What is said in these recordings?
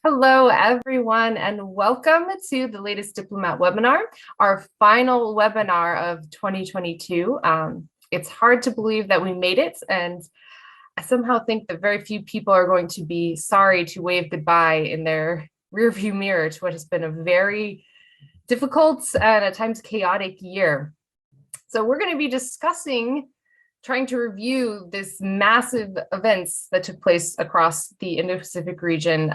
Hello, everyone, and welcome to the latest Diplomat webinar, our final webinar of 2022. It's hard to believe that we made it, and I somehow think that very few people are going to be sorry to wave goodbye in their rearview mirror to what has been a very difficult and at times chaotic year. So we're going to be discussing trying to review this massive events that took place across the Indo-Pacific region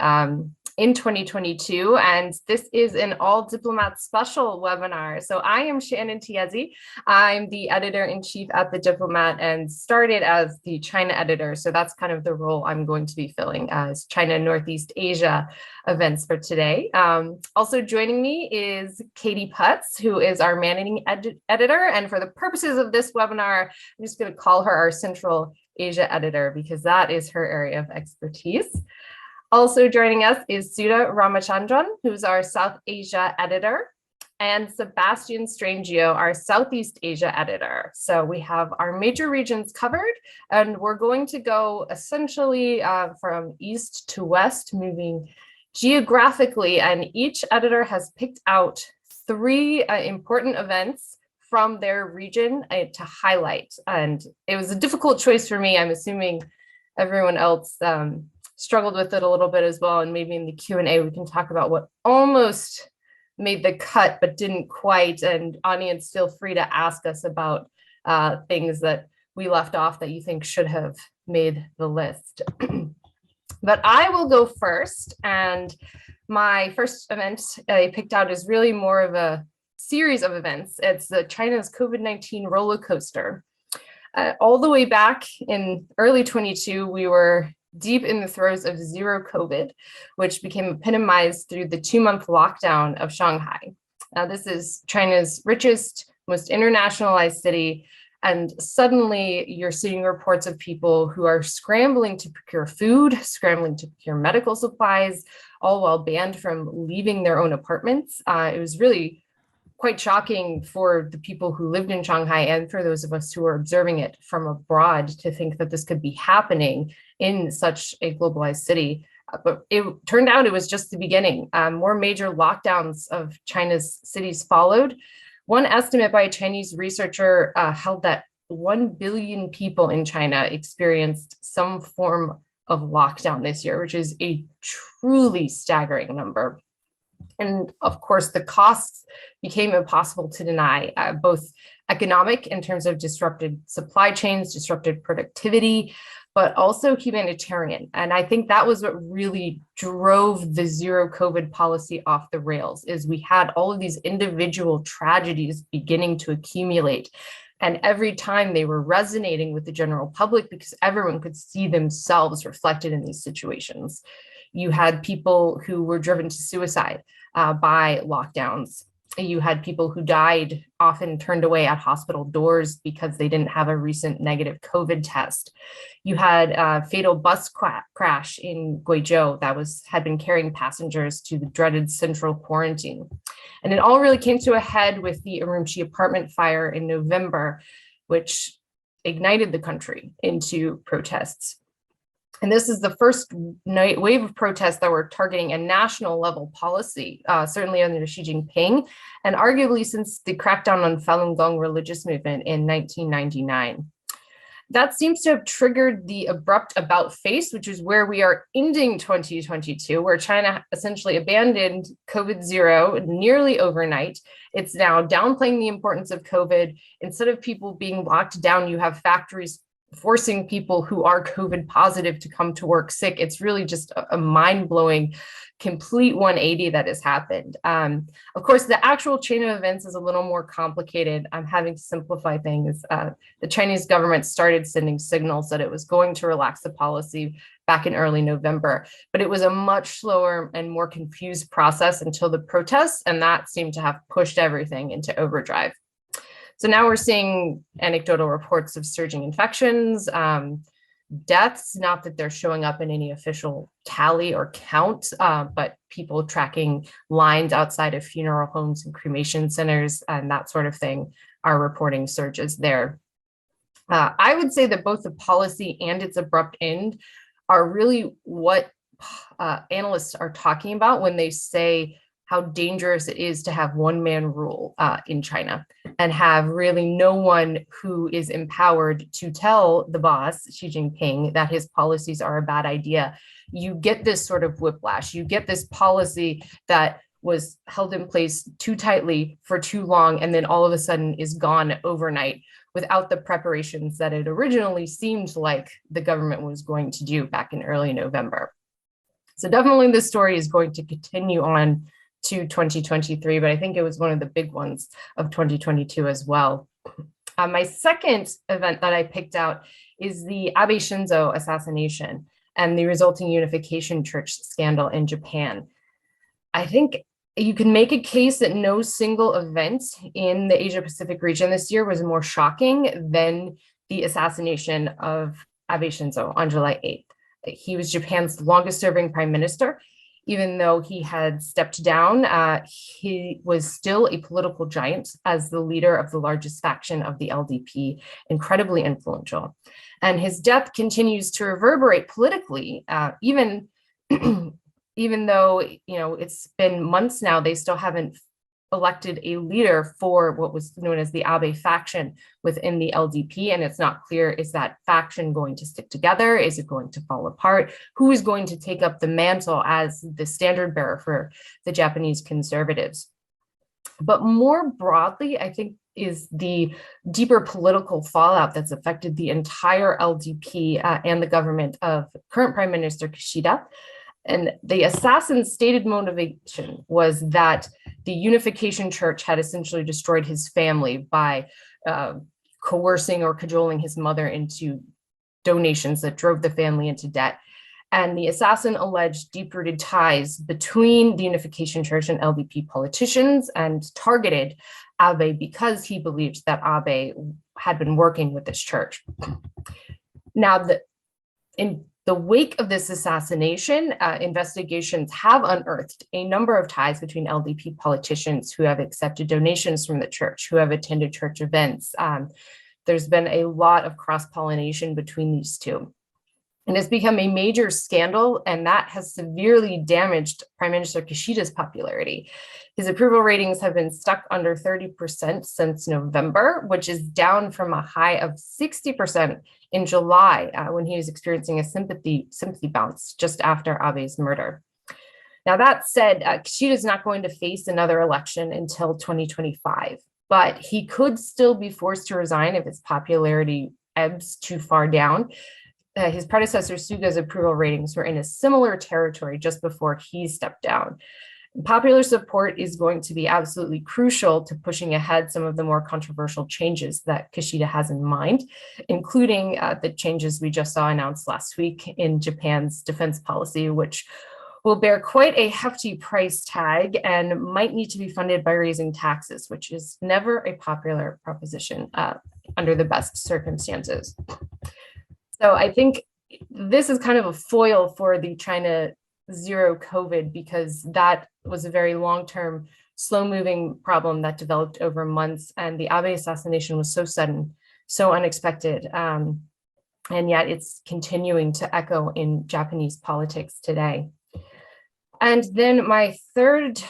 in 2022. And this is an all Diplomat special webinar. So I am Shannon Tiezi. I'm the editor-in-chief at the Diplomat and started as the China editor. So that's kind of the role I'm going to be filling as China Northeast Asia events for today. Also joining me is Katie Putz, who is our managing editor. And for the purposes of this webinar, I'm just going to call her our Central Asia editor because that is her area of expertise. Also joining us is Sudha Ramachandran, who's our South Asia editor, and Sebastian Strangio, our Southeast Asia editor. So we have our major regions covered, and we're going to go essentially from east to west, moving geographically, and each editor has picked out three important events from their region to highlight. And it was a difficult choice for me. I'm assuming everyone else struggled with it a little bit as well. And maybe in the Q&A, we can talk about what almost made the cut, but didn't quite. And audience, feel free to ask us about things that we left off that you think should have made the list. But I will go first. And my first event I picked out is really more of a series of events. It's the China's COVID-19 roller coaster. All the way back in early 22, we were deep in the throes of zero COVID, which became epitomized through the 2-month lockdown of Shanghai. This is China's richest, most internationalized city. And suddenly you're seeing reports of people who are scrambling to procure food, scrambling to procure medical supplies, all while banned from leaving their own apartments. It was really quite shocking for the people who lived in Shanghai and for those of us who were observing it from abroad to think that this could be happening in such a globalized city. But it turned out it was just the beginning. More major lockdowns of China's cities followed. One estimate by a Chinese researcher held that 1 billion people in China experienced some form of lockdown this year, which is a truly staggering number. And of course, the costs became impossible to deny, both economic in terms of disrupted supply chains, disrupted productivity, but also humanitarian. And I think that was what really drove the zero COVID policy off the rails, is we had all of these individual tragedies beginning to accumulate. And every time they were resonating with the general public because everyone could see themselves reflected in these situations. You had people who were driven to suicide by lockdowns. You had people who died, often turned away at hospital doors because they didn't have a recent negative COVID test. You had a fatal bus crash in Guizhou that had been carrying passengers to the dreaded central quarantine. And it all really came to a head with the Urumqi apartment fire in November, which ignited the country into protests. And this is the first wave of protests that were targeting a national level policy, certainly under Xi Jinping, and arguably since the crackdown on Falun Gong religious movement in 1999. That seems to have triggered the abrupt about face, which is where we are ending 2022, where China essentially abandoned COVID zero nearly overnight. It's now downplaying the importance of COVID. Instead of people being locked down, you have factories forcing people who are COVID positive to come to work sick. It's really just a mind-blowing, complete 180 that has happened. Of course, the actual chain of events is a little more complicated. I'm having to simplify things. The Chinese government started sending signals that it was going to relax the policy back in early November, but it was a much slower and more confused process until the protests, and that seemed to have pushed everything into overdrive. So now we're seeing anecdotal reports of surging infections, deaths, not that they're showing up in any official tally or count, but people tracking lines outside of funeral homes and cremation centers and that sort of thing are reporting surges there. I would say that both the policy and its abrupt end are really what analysts are talking about when they say how dangerous it is to have one-man rule in China and have really no one who is empowered to tell the boss, Xi Jinping, that his policies are a bad idea. You get this sort of whiplash. You get this policy that was held in place too tightly for too long and then all of a sudden is gone overnight without the preparations that it originally seemed like the government was going to do back in early November. So definitely this story is going to continue on to 2023, but I think it was one of the big ones of 2022 as well. My second event that I picked out is the Abe Shinzo assassination and the resulting unification church scandal in Japan. I think you can make a case that no single event in the Asia Pacific region this year was more shocking than the assassination of Abe Shinzo on July 8th. He was Japan's longest serving prime minister. Even though he had stepped down, he was still a political giant as the leader of the largest faction of the LDP, incredibly influential. And his death continues to reverberate politically, even though it's been months now, they still haven't elected a leader for what was known as the Abe faction within the LDP. And it's not clear, is that faction going to stick together? Is it going to fall apart? Who is going to take up the mantle as the standard bearer for the Japanese conservatives? But more broadly, I think is the deeper political fallout that's affected the entire LDP and the government of current Prime Minister Kishida. And the assassin's stated motivation was that the Unification Church had essentially destroyed his family by coercing or cajoling his mother into donations that drove the family into debt. And the assassin alleged deep-rooted ties between the Unification Church and LDP politicians and targeted Abe because he believed that Abe had been working with this church. Now, in the wake of this assassination, investigations have unearthed a number of ties between LDP politicians who have accepted donations from the church, who have attended church events. There's been a lot of cross-pollination between these two. And it's become a major scandal, and that has severely damaged Prime Minister Kishida's popularity. His approval ratings have been stuck under 30% since November, which is down from a high of 60% in July when he was experiencing a sympathy bounce just after Abe's murder. Now, that said, Kishida is not going to face another election until 2025, but he could still be forced to resign if his popularity ebbs too far down. His predecessor Suga's approval ratings were in a similar territory just before he stepped down. Popular support is going to be absolutely crucial to pushing ahead some of the more controversial changes that Kishida has in mind, including the changes we just saw announced last week in Japan's defense policy, which will bear quite a hefty price tag and might need to be funded by raising taxes, which is never a popular proposition under the best circumstances. So I think this is kind of a foil for the China zero COVID, because that was a very long-term, slow-moving problem that developed over months. And the Abe assassination was so sudden, so unexpected. And yet it's continuing to echo in Japanese politics today. And then my third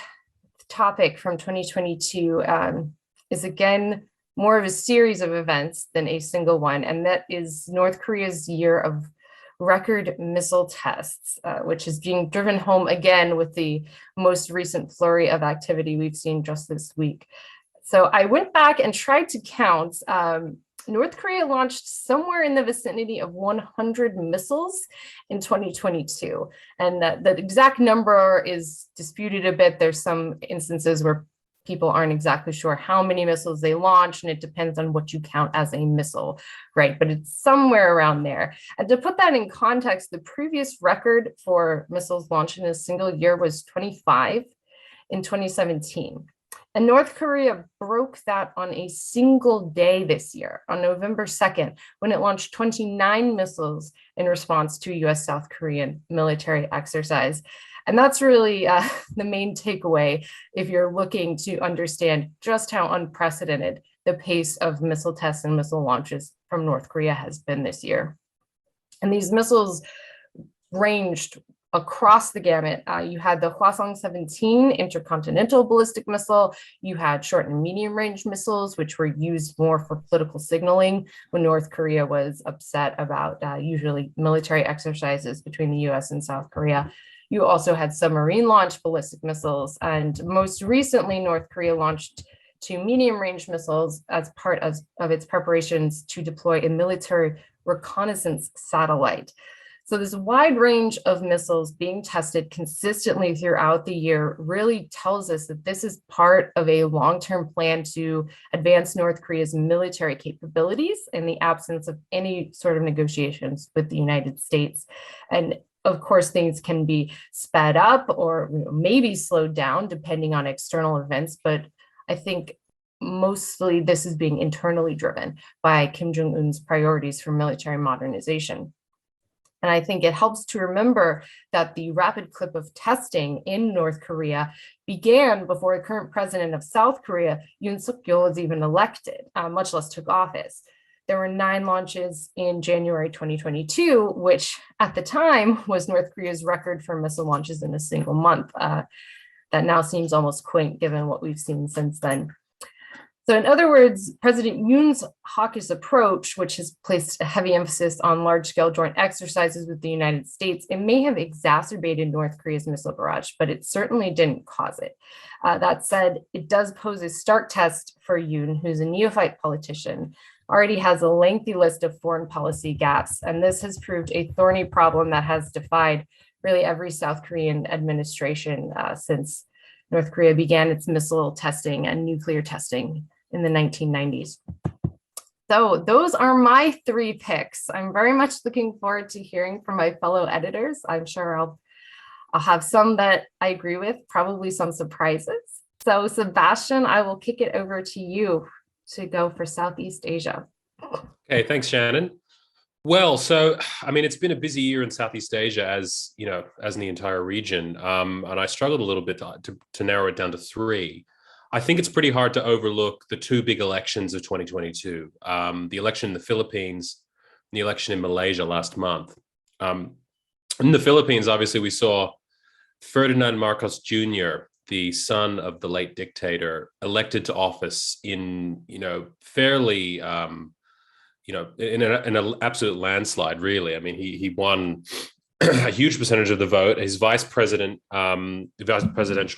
topic from 2022 is again more of a series of events than a single one, and that is North Korea's year of record missile tests, which is being driven home again with the most recent flurry of activity we've seen just this week. So I went back and tried to count. North Korea launched somewhere in the vicinity of 100 missiles in 2022. And the exact number is disputed a bit. There's some instances where people aren't exactly sure how many missiles they launch, and it depends on what you count as a missile, right? But it's somewhere around there. And to put that in context, the previous record for missiles launched in a single year was 25 in 2017. And North Korea broke that on a single day this year, on November 2nd, when it launched 29 missiles in response to a US South Korean military exercise. And that's really the main takeaway if you're looking to understand just how unprecedented the pace of missile tests and missile launches from North Korea has been this year. And these missiles ranged across the gamut. You had the Hwasong-17 intercontinental ballistic missile. You had short and medium range missiles, which were used more for political signaling when North Korea was upset about usually military exercises between the US and South Korea. You also had submarine launched ballistic missiles. And most recently, North Korea launched 2 medium range missiles as part of its preparations to deploy a military reconnaissance satellite. So this wide range of missiles being tested consistently throughout the year really tells us that this is part of a long-term plan to advance North Korea's military capabilities in the absence of any sort of negotiations with the United States. And of course, things can be sped up or maybe slowed down depending on external events, but I think mostly this is being internally driven by Kim Jong-un's priorities for military modernization. And I think it helps to remember that the rapid clip of testing in North Korea began before the current president of South Korea, Yoon Suk-yeol, was even elected, much less took office. There were 9 launches in January 2022, which at the time was North Korea's record for missile launches in a single month. That now seems almost quaint given what we've seen since then. So in other words, President Yoon's hawkish approach, which has placed a heavy emphasis on large-scale joint exercises with the United States, it may have exacerbated North Korea's missile barrage, but it certainly didn't cause it. That said, it does pose a stark test for Yoon, who's a neophyte politician, already has a lengthy list of foreign policy gaps, and this has proved a thorny problem that has defied really every South Korean administration since North Korea began its missile testing and nuclear testing in the 1990s. So those are my 3 picks. I'm very much looking forward to hearing from my fellow editors. I'm sure I'll have some that I agree with, probably some surprises. So Sebastian, I will kick it over to you to go for Southeast Asia. Okay, thanks, Shannon. Well, so, I mean, it's been a busy year in Southeast Asia, as you know, as in the entire region. And I struggled a little bit to narrow it down to 3. I think it's pretty hard to overlook the 2 big elections of 2022, the election in the Philippines and the election in Malaysia last month. In the Philippines, obviously, we saw Ferdinand Marcos Jr., the son of the late dictator, elected to office in, fairly, in an absolute landslide, really. I mean, he won a huge percentage of the vote. His vice presidential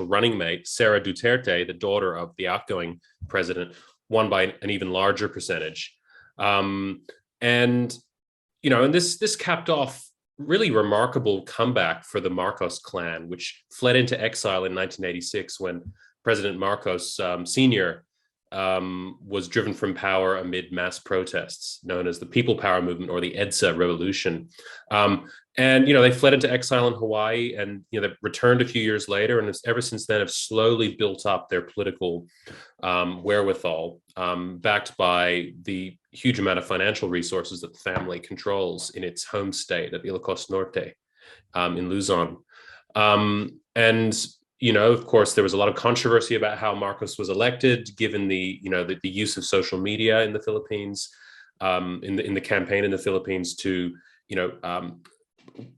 running mate, Sara Duterte, the daughter of the outgoing president, won by an even larger percentage. And this capped off really remarkable comeback for the Marcos clan, which fled into exile in 1986 when President Marcos Sr. Was driven from power amid mass protests known as the People Power Movement, or the EDSA Revolution. And they fled into exile in Hawaii, and they returned a few years later, and ever since then have slowly built up their political wherewithal, backed by the huge amount of financial resources that the family controls in its home state of Ilocos Norte, in Luzon. And of course, there was a lot of controversy about how Marcos was elected, given the use of social media in the Philippines, in the campaign in the Philippines to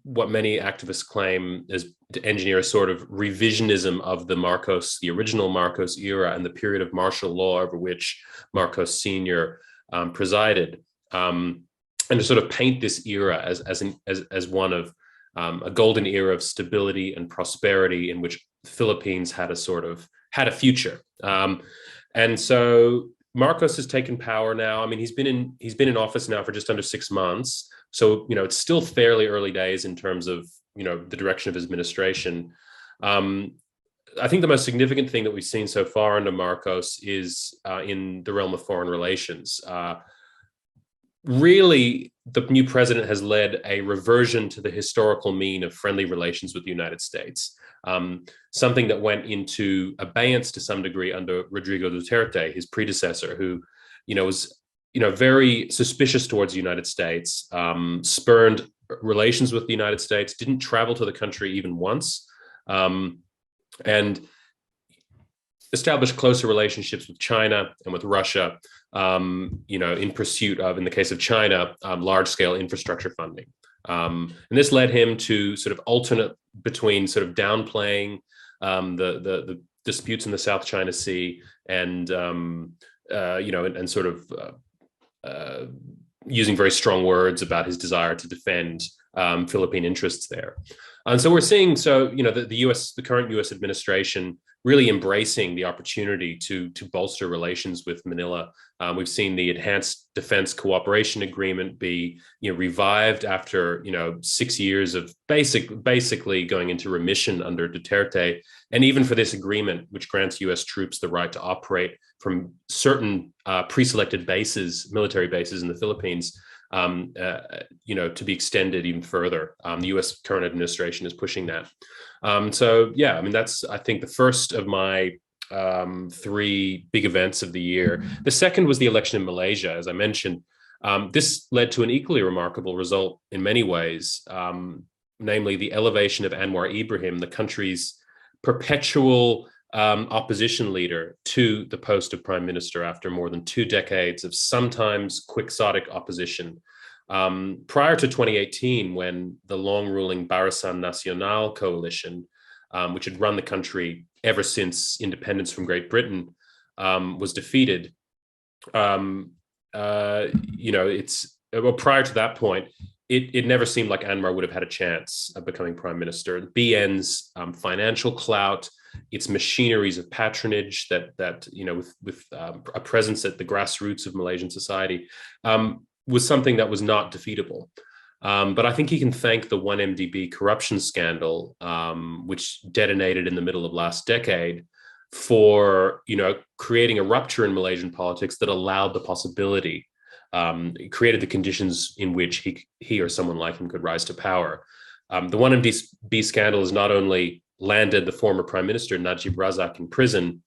what many activists claim is to engineer a sort of revisionism of the original Marcos era and the period of martial law over which Marcos Sr. Presided, and to sort of paint this era as one of a golden era of stability and prosperity in which the Philippines had a future. And so Marcos has taken power now. I mean, he's been in office now for just under 6 months. So, it's still fairly early days in terms of, the direction of his administration. I think the most significant thing that we've seen so far under Marcos is in the realm of foreign relations. Really, the new president has led a reversion to the historical mean of friendly relations with the United States, something that went into abeyance to some degree under Rodrigo Duterte, his predecessor, who, was, very suspicious towards the United States, spurned relations with the United States, didn't travel to the country even once, and established closer relationships with China and with Russia, in pursuit of, in the case of China, large-scale infrastructure funding. And this led him to sort of between sort of downplaying the disputes in the South China Sea and and sort of using very strong words about his desire to defend Philippine interests there. And so we're seeing, the current US administration really embracing the opportunity to bolster relations with Manila. We've seen the Enhanced Defense Cooperation Agreement be revived after 6 years of basically going into remission under Duterte. And even for this agreement, which grants US troops the right to operate from certain pre-selected bases, military bases in the Philippines, to be extended even further. The US current administration is pushing that. That's, I think, the first of my 3 big events of the year. The second was the election in Malaysia, as I mentioned. This led to an equally remarkable result in many ways, namely the elevation of Anwar Ibrahim, the country's perpetual opposition leader, to the post of prime minister after more than 2 decades of sometimes quixotic opposition. Prior to 2018, when the long-ruling Barisan Nasional coalition, which had run the country ever since independence from Great Britain, was defeated, prior to that point, it never seemed like Anwar would have had a chance of becoming prime minister. BN's financial clout, its machineries of patronage with a presence at the grassroots of Malaysian society, was something that was not defeatable. But I think he can thank the 1MDB corruption scandal, which detonated in the middle of last decade, for creating a rupture in Malaysian politics that allowed the possibility, created the conditions in which he or someone like him could rise to power. The 1MDB scandal has not only landed the former prime minister Najib Razak in prison,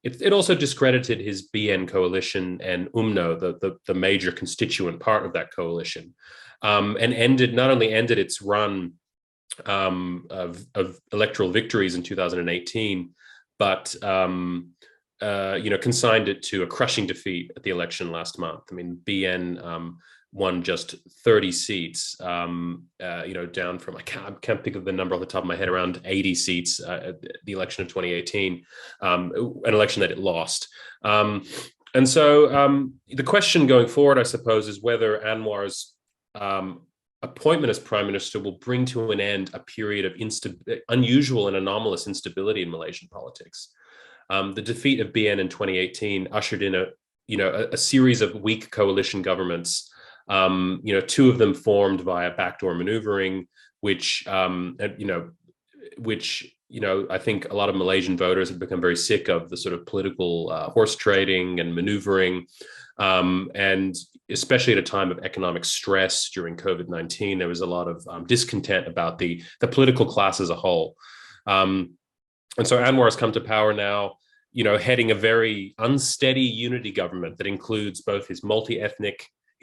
it also discredited his BN coalition and UMNO, the major constituent part of that coalition, and not only ended its run of electoral victories in 2018, but consigned it to a crushing defeat at the election last month. I mean, BN won just 30 seats, down from, I can't think of the number off the top of my head, around 80 seats at the election of 2018, an election that it lost. And so the question going forward, I suppose, is whether Anwar's appointment as prime minister will bring to an end a period of unusual and anomalous instability in Malaysian politics. The defeat of BN in 2018 ushered in a series of weak coalition governments. 2 of them formed via backdoor maneuvering, which I think a lot of Malaysian voters have become very sick of, the sort of political horse trading and maneuvering. And especially at a time of economic stress during COVID-19, there was a lot of discontent about the political class as a whole. And so Anwar has come to power now, heading a very unsteady unity government that includes both his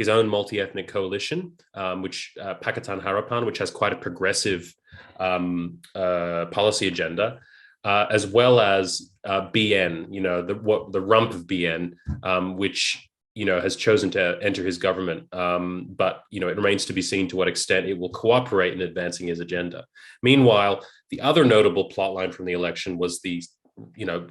own multi-ethnic coalition, which Pakatan Harapan, which has quite a progressive policy agenda, as well as BN, the rump of BN, which has chosen to enter his government. But it remains to be seen to what extent it will cooperate in advancing his agenda. Meanwhile, the other notable plotline from the election was the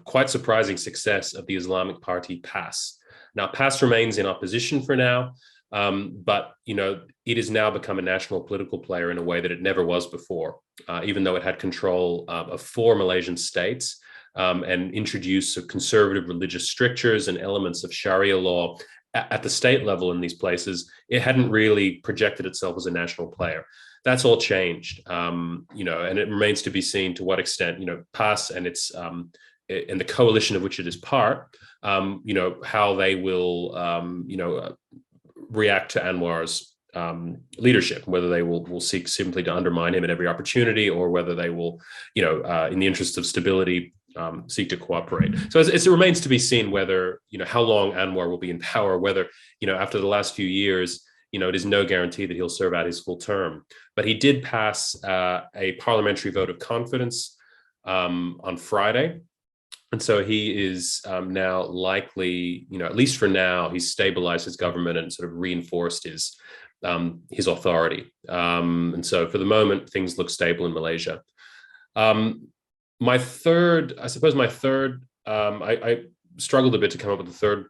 quite surprising success of the Islamic party PAS. Now, PAS remains in opposition for now, but it has now become a national political player in a way that it never was before, even though it had control of 4 Malaysian states, and introduced conservative religious strictures and elements of Sharia law at the state level in these places. It hadn't really projected itself as a national player. That's all changed, and it remains to be seen to what extent PAS and its and the coalition of which it is part, how they will react to Anwar's leadership, whether they will seek simply to undermine him at every opportunity, or whether they will, in the interest of stability, seek to cooperate. So it remains to be seen whether, how long Anwar will be in power, whether, after the last few years, it is no guarantee that he'll serve out his full term. But he did pass a parliamentary vote of confidence on Friday. And so he is now likely, at least for now, he's stabilized his government and sort of reinforced his authority. And so for the moment, things look stable in Malaysia. Um, I suppose my third, I struggled a bit to come up with the third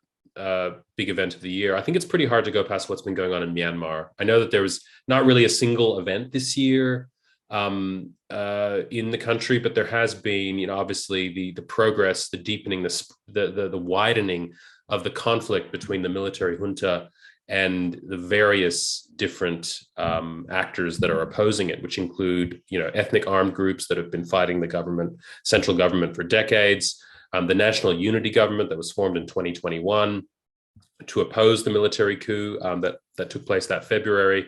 big event of the year. I think it's pretty hard to go past what's been going on in Myanmar. I know that there was not really a single event this year in the country, but there has been, obviously the progress, the deepening, the widening of the conflict between the military junta and the various different actors that are opposing it, which include, ethnic armed groups that have been fighting the central government for decades, the National Unity Government that was formed in 2021 to oppose the military coup that took place that February,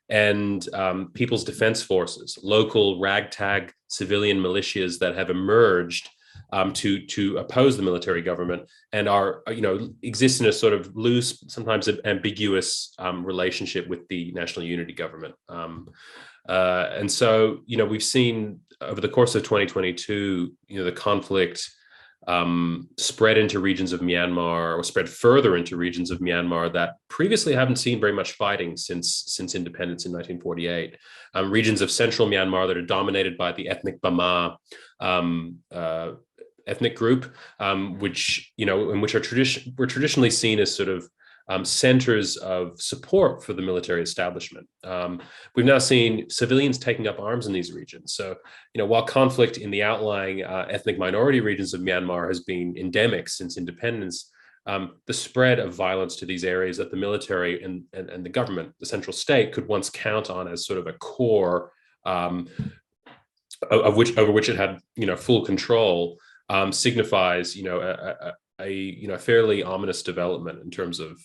and People's Defense Forces, local ragtag civilian militias that have emerged to oppose the military government and are, exist in a sort of loose, sometimes ambiguous relationship with the National Unity Government. And so, we've seen over the course of 2022, the conflict spread into regions of Myanmar, or spread further into regions of Myanmar that previously haven't seen very much fighting since independence in 1948. Regions of central Myanmar that are dominated by the ethnic Bama ethnic group, which were traditionally seen as sort of centers of support for the military establishment. We've now seen civilians taking up arms in these regions. So, while conflict in the outlying ethnic minority regions of Myanmar has been endemic since independence, the spread of violence to these areas that the military and the government, the central state, could once count on as sort of a core over which it had, full control, signifies, a fairly ominous development in terms of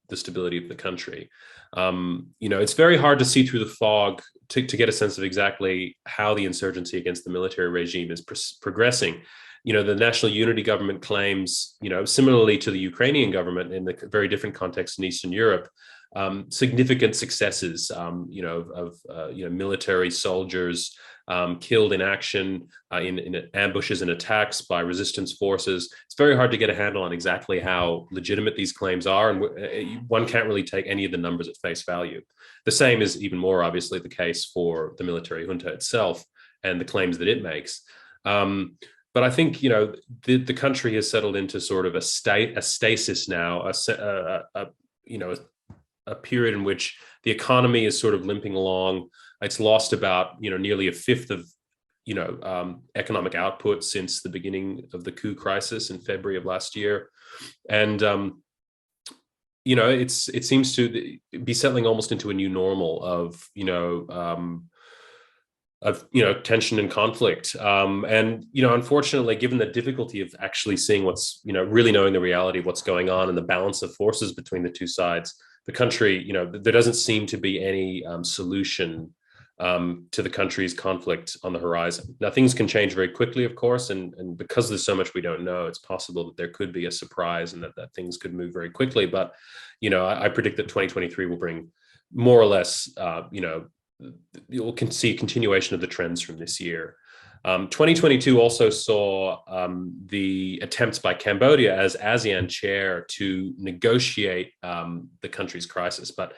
the stability of the country. It's very hard to see through the fog to get a sense of exactly how the insurgency against the military regime is progressing. The National Unity Government claims, similarly to the Ukrainian government in the very different context in Eastern Europe, significant successes, of military soldiers killed in action, in ambushes and attacks by resistance forces. It's very hard to get a handle on exactly how legitimate these claims are, and one can't really take any of the numbers at face value. The same is even more obviously the case for the military junta itself and the claims that it makes. But I think, the country has settled into sort of a stasis now, a period in which the economy is sort of limping along. It's lost about, nearly a fifth of, economic output since the beginning of the coup crisis in February of last year. And, it seems to be settling almost into a new normal of, tension and conflict. And, unfortunately, given the difficulty of actually seeing what's, really knowing the reality of what's going on and the balance of forces between the two sides, the country, there doesn't seem to be any solution to the country's conflict on the horizon. Now, things can change very quickly, of course, and because there's so much we don't know, it's possible that there could be a surprise and that things could move very quickly. But, I predict that 2023 will bring more or less, you'll see a continuation of the trends from this year. 2022 also saw the attempts by Cambodia as ASEAN chair to negotiate the country's crisis, but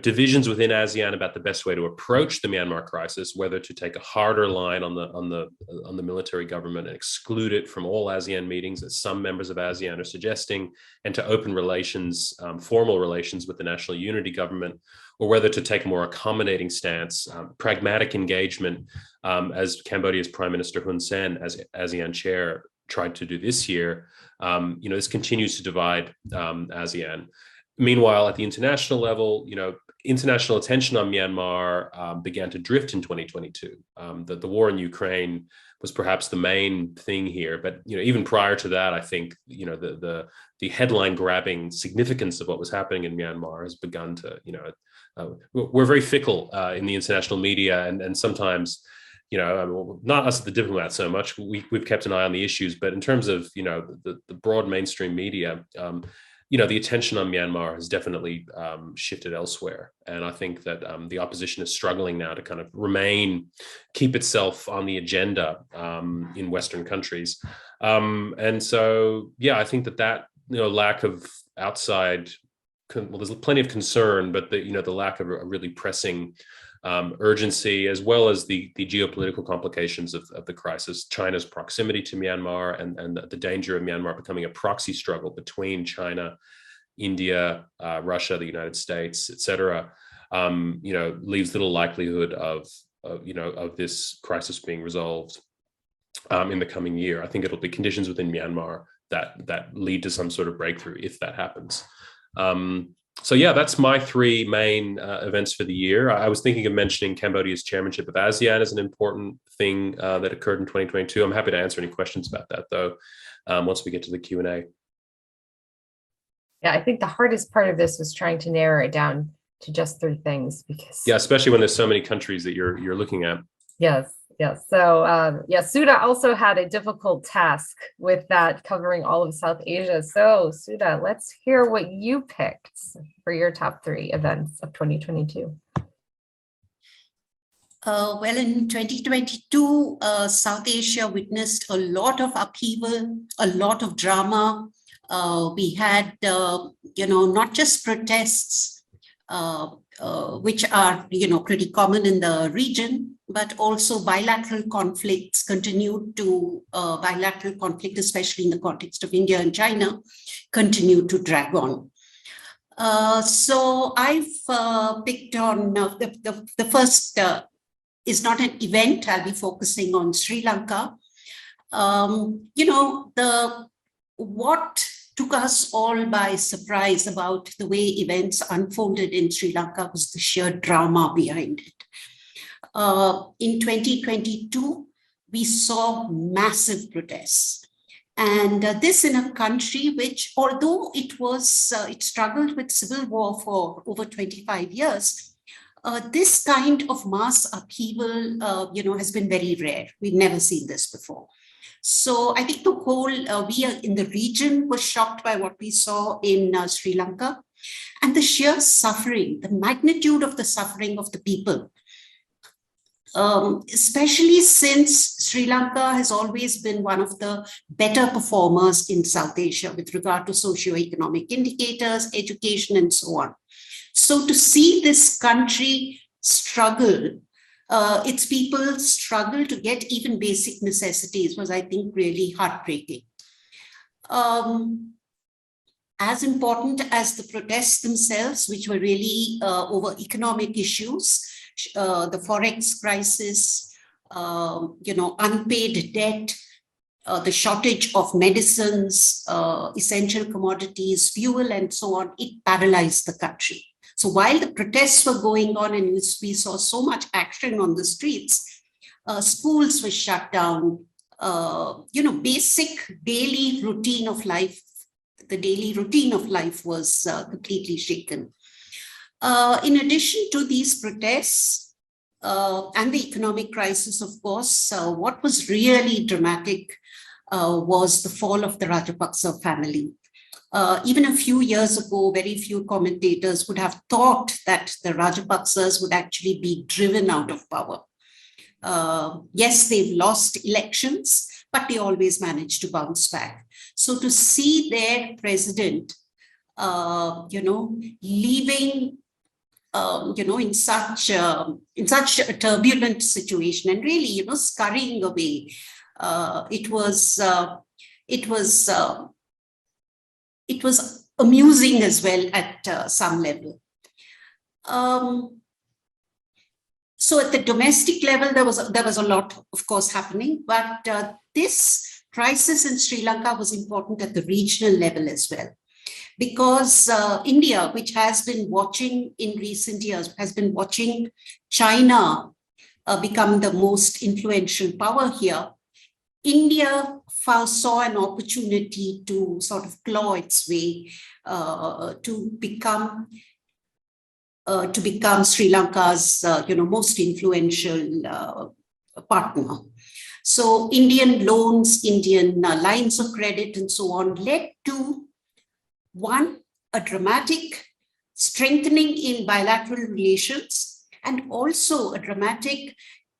divisions within ASEAN about the best way to approach the Myanmar crisis, whether to take a harder line on the military government and exclude it from all ASEAN meetings, as some members of ASEAN are suggesting, and to open relations, formal relations with the National Unity Government, or whether to take a more accommodating stance, pragmatic engagement, as Cambodia's Prime Minister Hun Sen, as ASEAN chair, tried to do this year. This continues to divide ASEAN. Meanwhile, at the international level, international attention on Myanmar began to drift in 2022. The war in Ukraine was perhaps the main thing here, but even prior to that, I think the headline grabbing significance of what was happening in Myanmar has begun to we're very fickle in the international media, and sometimes not us at the Diplomat so much. We've kept an eye on the issues, but in terms of the broad mainstream media. The attention on Myanmar has definitely shifted elsewhere. And I think that the opposition is struggling now to kind of keep itself on the agenda in Western countries. And so, I think that lack of outside, there's plenty of concern, but the lack of a really pressing urgency, as well as the geopolitical complications of the crisis, China's proximity to Myanmar, and the danger of Myanmar becoming a proxy struggle between China, India, Russia, the United States, etc. Leaves little likelihood of this crisis being resolved in the coming year. I think it'll be conditions within Myanmar that lead to some sort of breakthrough if that happens. So yeah, that's my three main events for the year. I was thinking of mentioning Cambodia's chairmanship of ASEAN as an important thing that occurred in 2022. I'm happy to answer any questions about that, though, once we get to the Q&A. Yeah, I think the hardest part of this was trying to narrow it down to just three things, because especially when there's so many countries that you're looking at. Yes. So Sudha also had a difficult task with that, covering all of South Asia. So Sudha, let's hear what you picked for your top three events of 2022. Well, in 2022, South Asia witnessed a lot of upheaval, a lot of drama. We had, not just protests, which are, pretty common in the region, but also bilateral conflicts continued to, bilateral conflict, especially in the context of India and China, continued to drag on. So I've picked on the first is not an event. I'll be focusing on Sri Lanka. What took us all by surprise about the way events unfolded in Sri Lanka was the sheer drama behind it. In 2022, we saw massive protests. And this in a country which, although it struggled with civil war for over 25 years, this kind of mass upheaval, has been very rare. We've never seen this before. So I think the whole, we in the region were shocked by what we saw in Sri Lanka, and the sheer suffering, the magnitude of the suffering of the people. Especially since Sri Lanka has always been one of the better performers in South Asia with regard to socioeconomic indicators, education, and so on. So to see this country struggle, its people struggle to get even basic necessities was, I think, really heartbreaking. As important as the protests themselves, which were really over economic issues, the forex crisis, unpaid debt, the shortage of medicines, essential commodities, fuel, and so on, it paralyzed the country. So while the protests were going on and we saw so much action on the streets, schools were shut down, basic daily routine of life, the daily routine of life was completely shaken. In addition to these protests and the economic crisis, of course, what was really dramatic was the fall of the Rajapaksa family. Even a few years ago, very few commentators would have thought that the Rajapaksas would actually be driven out of power. Yes, they've lost elections, but they always manage to bounce back. So to see their president, leaving, in such a turbulent situation and really, scurrying away, it was amusing as well at some level. So at the domestic level, there was a lot, of course, happening, but this crisis in Sri Lanka was important at the regional level as well, because India, which has been watching in recent years, has been watching China become the most influential power here. India saw an opportunity to sort of claw its way to become Sri Lanka's most influential partner. So Indian loans, Indian lines of credit, and so on led to a dramatic strengthening in bilateral relations, and also a dramatic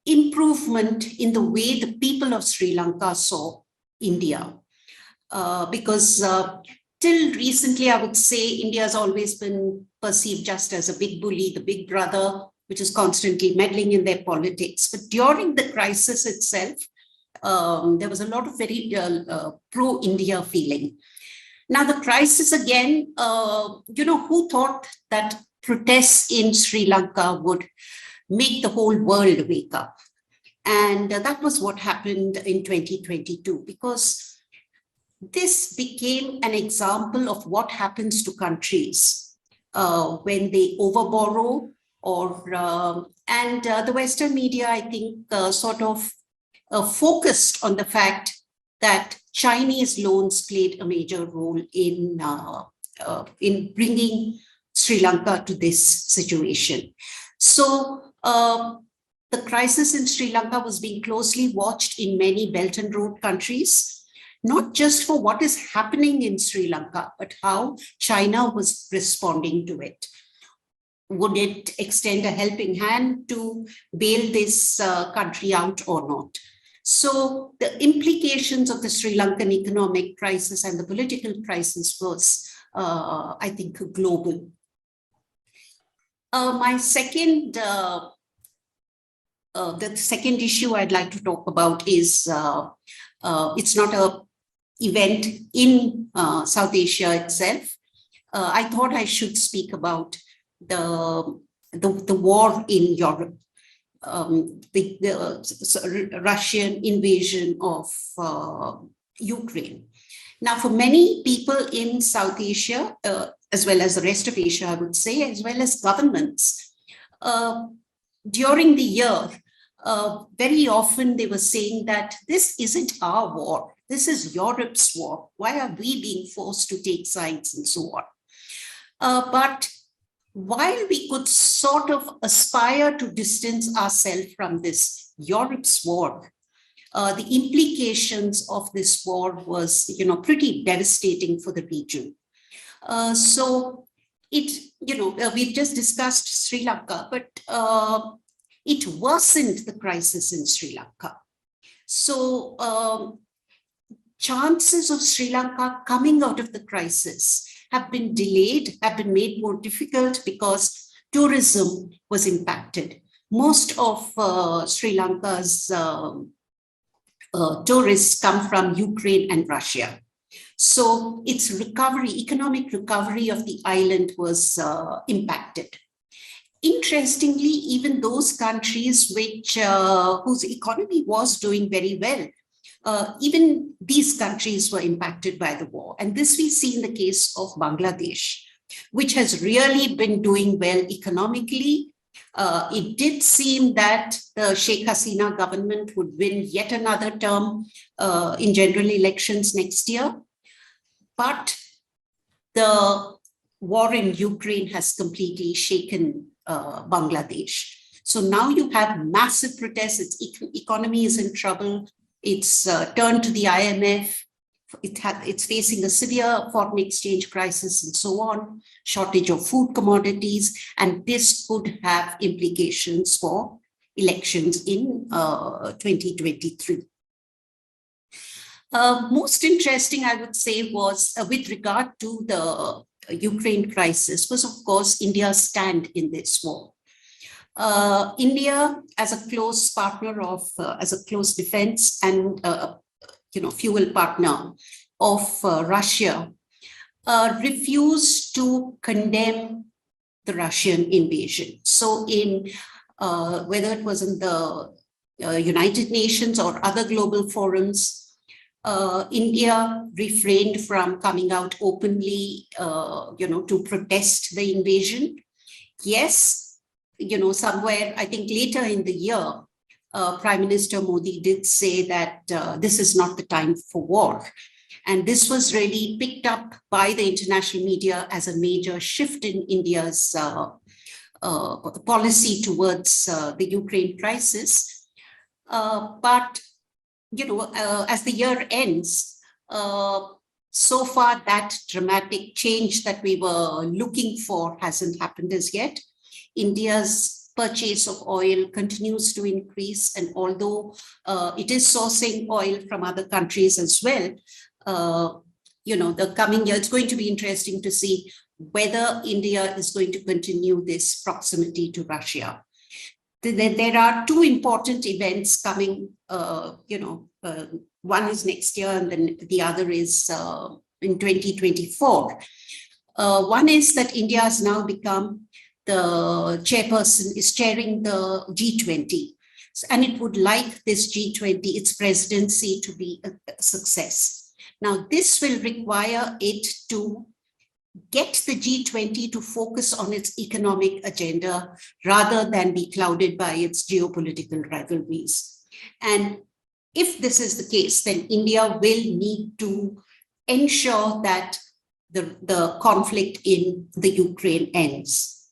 improvement in the way the people of Sri Lanka saw India. Because till recently, I would say India has always been perceived just as a big bully, the big brother, which is constantly meddling in their politics. But during the crisis itself, there was a lot of very pro-India feeling. Now, the crisis again, who thought that protests in Sri Lanka would make the whole world wake up? And that was what happened in 2022, because this became an example of what happens to countries when they overborrow, and the Western media, I think, sort of focused on the fact that Chinese loans played a major role in bringing Sri Lanka to this situation. So the crisis in Sri Lanka was being closely watched in many Belt and Road countries, not just for what is happening in Sri Lanka, but how China was responding to it. Would it extend a helping hand to bail this country out or not? So the implications of the Sri Lankan economic crisis and the political crisis was, I think, global. The second issue I'd like to talk about is it's not an event in South Asia itself. I thought I should speak about the war in Europe, the Russian invasion of Ukraine. Now, for many people in South Asia, as well as the rest of Asia, I would say, as well as governments, during the year, very often they were saying that this isn't our war, this is Europe's war. Why are we being forced to take sides and so on? But while we could sort of aspire to distance ourselves from this Europe's war, the implications of this war was, pretty devastating for the region. So we've just discussed Sri Lanka, but it worsened the crisis in Sri Lanka. So chances of Sri Lanka coming out of the crisis have been delayed, have been made more difficult because tourism was impacted. Most of Sri Lanka's tourists come from Ukraine and Russia. So its recovery, economic recovery of the island was impacted. Interestingly, even those countries whose economy was doing very well, even these countries were impacted by the war. And this we see in the case of Bangladesh, which has really been doing well economically. It did seem that the Sheikh Hasina government would win yet another term in general elections next year. But the war in Ukraine has completely shaken Bangladesh. So now you have massive protests, its economy is in trouble, it's turned to the IMF, it's facing a severe foreign exchange crisis and so on, shortage of food commodities, and this could have implications for elections in 2023. Most interesting, I would say, was with regard to the Ukraine crisis was, of course, India's stand in this war. India, as a close partner of, as a close defense and fuel partner of Russia, refused to condemn the Russian invasion. So in whether it was in the United Nations or other global forums, India refrained from coming out openly, to protest the invasion. Yes, somewhere, I think later in the year, Prime Minister Modi did say that this is not the time for war. And this was really picked up by the international media as a major shift in India's policy towards the Ukraine crisis. But as the year ends, so far that dramatic change that we were looking for hasn't happened as yet. India's purchase of oil continues to increase, and although it is sourcing oil from other countries as well, the coming year, it's going to be interesting to see whether India is going to continue this proximity to Russia. there are two important events coming, one is next year and then the other is in 2024. One is that India has now become the chairperson, is chairing the G20. And it would like this G20, its presidency, to be a success. Now, this will require it to get the G20 to focus on its economic agenda rather than be clouded by its geopolitical rivalries. And if this is the case, then India will need to ensure that the conflict in the Ukraine ends.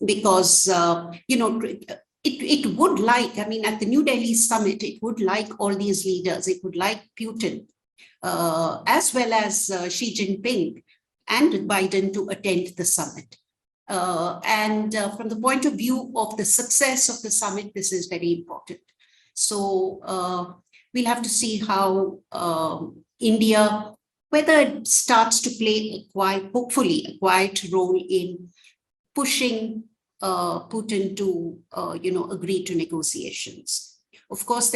Because, it would like, at the New Delhi summit, it would like all these leaders, it would like Putin, as well as Xi Jinping and Biden to attend the summit. And from the point of view of the success of the summit, this is very important. So we'll have to see how India, whether it starts to play hopefully a quiet role in pushing Putin to, agree to negotiations. Of course,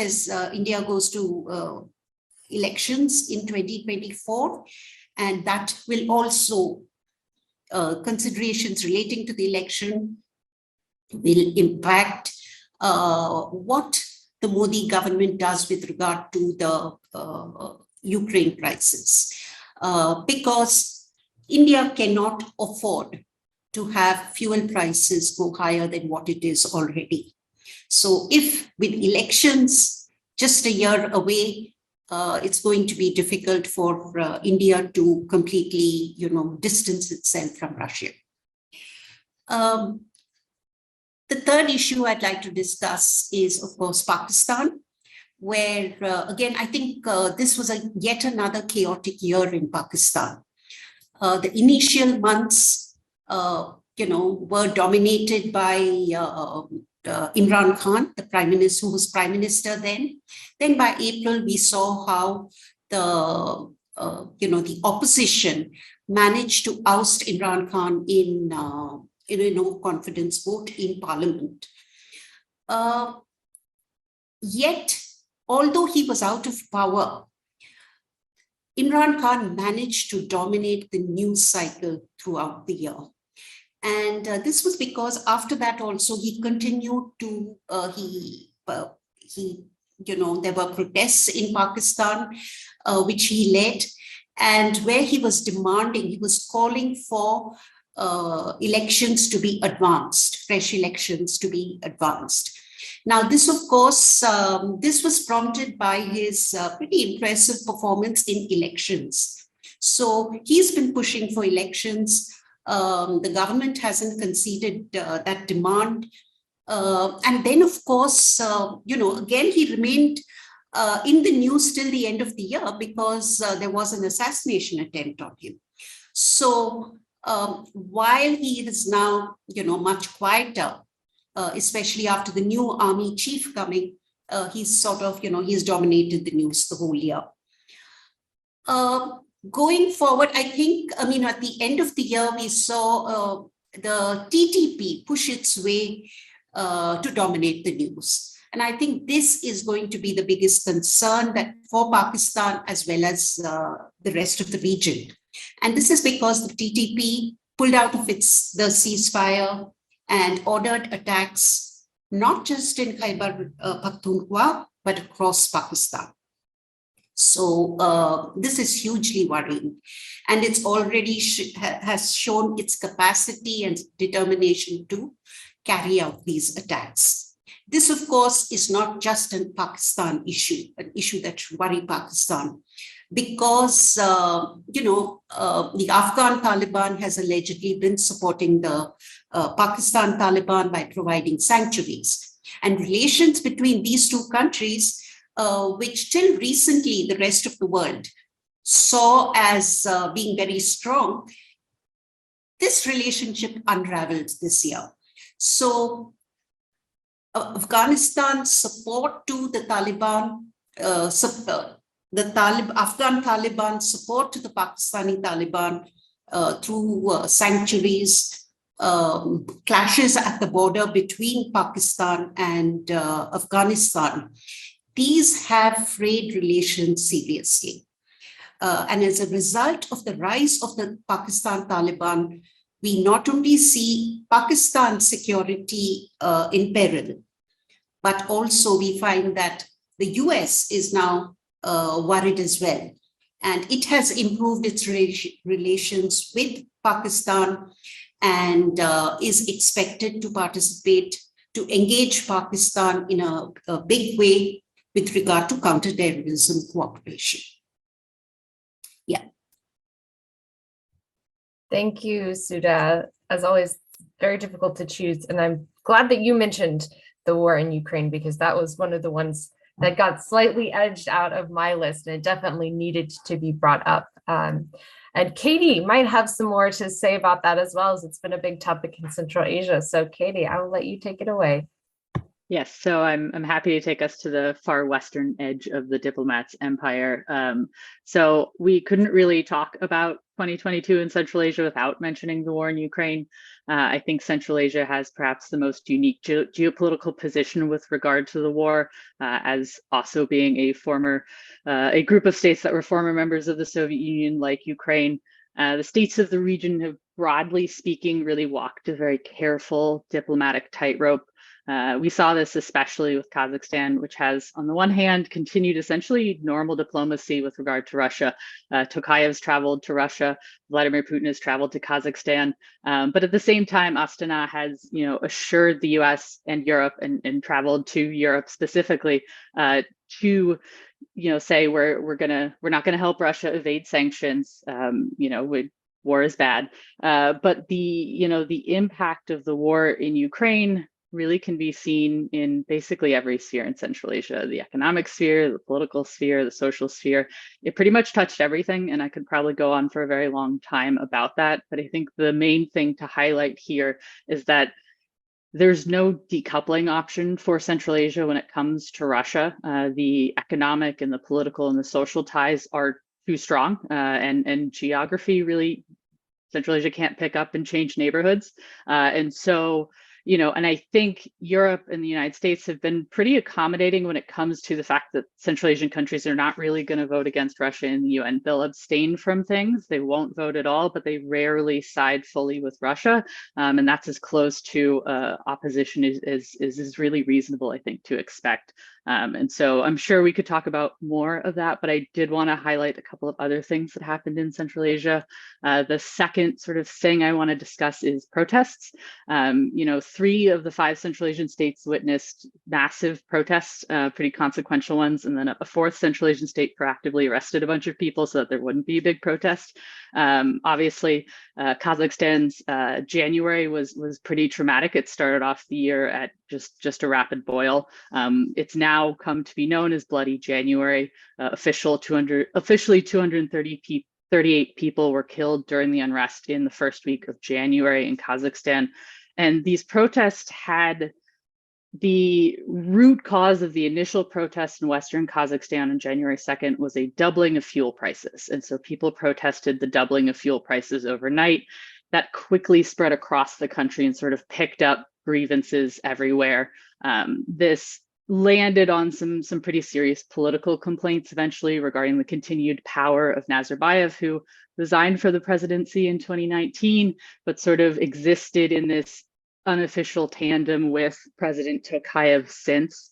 India goes to elections in 2024, and that will also, considerations relating to the election will impact what the Modi government does with regard to the Ukraine crisis. Because India cannot afford to have fuel prices go higher than what it is already. So if with elections just a year away, it's going to be difficult for India to completely, distance itself from Russia. The third issue I'd like to discuss is, of course, Pakistan, where, again, I think this was yet another chaotic year in Pakistan. The initial months, were dominated by Imran Khan, the prime minister, who was prime minister then. Then by April, we saw how the opposition managed to oust Imran Khan in a no confidence vote in parliament. Yet, although he was out of power, Imran Khan managed to dominate the news cycle throughout the year. And this was because after that also he continued to, there were protests in Pakistan, which he led, and where he was calling for elections to be advanced, fresh elections to be advanced. Now, this, of course, this was prompted by his pretty impressive performance in elections. So he's been pushing for elections. The government hasn't conceded that demand. And then, of course, again, he remained in the news till the end of the year because there was an assassination attempt on him. So while he is now, much quieter, especially after the new army chief coming, he's sort of, he's dominated the news the whole year. Going forward, I think, at the end of the year, we saw the TTP push its way to dominate the news. And I think this is going to be the biggest concern that for Pakistan as well as the rest of the region. And this is because the TTP pulled out of the ceasefire and ordered attacks, not just in Khyber Pakhtunkhwa, but across Pakistan. So this is hugely worrying. And it's already has shown its capacity and determination to carry out these attacks. This, of course, is not just a Pakistan issue, an issue that should worry Pakistan, because, the Afghan Taliban has allegedly been supporting the Pakistan Taliban by providing sanctuaries. And relations between these two countries, which till recently the rest of the world saw as being very strong, this relationship unraveled this year. So Afghanistan's support to the Taliban, Afghan Taliban support to the Pakistani Taliban through sanctuaries clashes at the border between Pakistan and Afghanistan, these have frayed relations seriously. And as a result of the rise of the Pakistan Taliban, we not only see Pakistan's security in peril, but also we find that the US is now worried as well. And it has improved its relations with Pakistan and is expected to participate, to engage Pakistan in a big way with regard to counterterrorism cooperation. Yeah. Thank you, Sudha. As always, very difficult to choose. And I'm glad that you mentioned the war in Ukraine, because that was one of the ones that got slightly edged out of my list, and it definitely needed to be brought up. And Katie might have some more to say about that as well, as it's been a big topic in Central Asia. So Katie, I will let you take it away. Yes, so I'm happy to take us to the far western edge of the Diplomat's empire. So we couldn't really talk about 2022 in Central Asia without mentioning the war in Ukraine. I think Central Asia has perhaps the most unique geopolitical position with regard to the war, as also being a group of states that were former members of the Soviet Union, like Ukraine. The states of the region have, broadly speaking, really walked a very careful diplomatic tightrope. We saw this especially with Kazakhstan, which has, on the one hand, continued essentially normal diplomacy with regard to Russia. Tokayev's traveled to Russia, Vladimir Putin has traveled to Kazakhstan, but at the same time, Astana has, assured the U.S. and Europe and traveled to Europe specifically to, say we're not gonna help Russia evade sanctions. War is bad, but the impact of the war in Ukraine really can be seen in basically every sphere in Central Asia: the economic sphere, the political sphere, the social sphere. It pretty much touched everything, and I could probably go on for a very long time about that. But I think the main thing to highlight here is that there's no decoupling option for Central Asia when it comes to Russia. The economic and the political and the social ties are too strong, and geography really, Central Asia can't pick up and change neighborhoods. And so, and I think Europe and the United States have been pretty accommodating when it comes to the fact that Central Asian countries are not really going to vote against Russia in the UN. They'll abstain from things. They won't vote at all, but they rarely side fully with Russia. And that's as close to opposition as is really reasonable, I think, to expect. And so I'm sure we could talk about more of that, but I did want to highlight a couple of other things that happened in Central Asia. The second sort of thing I want to discuss is protests. 3 of the 5 Central Asian states witnessed massive protests, pretty consequential ones, and then a 4th Central Asian state proactively arrested a bunch of people so that there wouldn't be a big protest. Obviously, Kazakhstan's January was pretty traumatic. It started off the year at just a rapid boil. It's now come to be known as Bloody January. Officially 238 people were killed during the unrest in the first week of January in Kazakhstan. And these protests had the root cause of the initial protest in Western Kazakhstan on January 2nd was a doubling of fuel prices. And so people protested the doubling of fuel prices overnight. That quickly spread across the country and sort of picked up grievances everywhere. This landed on some pretty serious political complaints eventually regarding the continued power of Nazarbayev, who resigned for the presidency in 2019, but sort of existed in this unofficial tandem with President Tokayev since.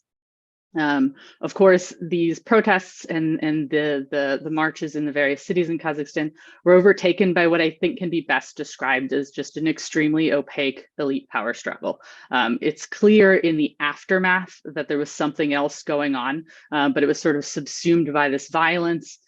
Of course, these protests and the marches in the various cities in Kazakhstan were overtaken by what I think can be best described as just an extremely opaque elite power struggle. It's clear in the aftermath that there was something else going on, but it was sort of subsumed by this violence.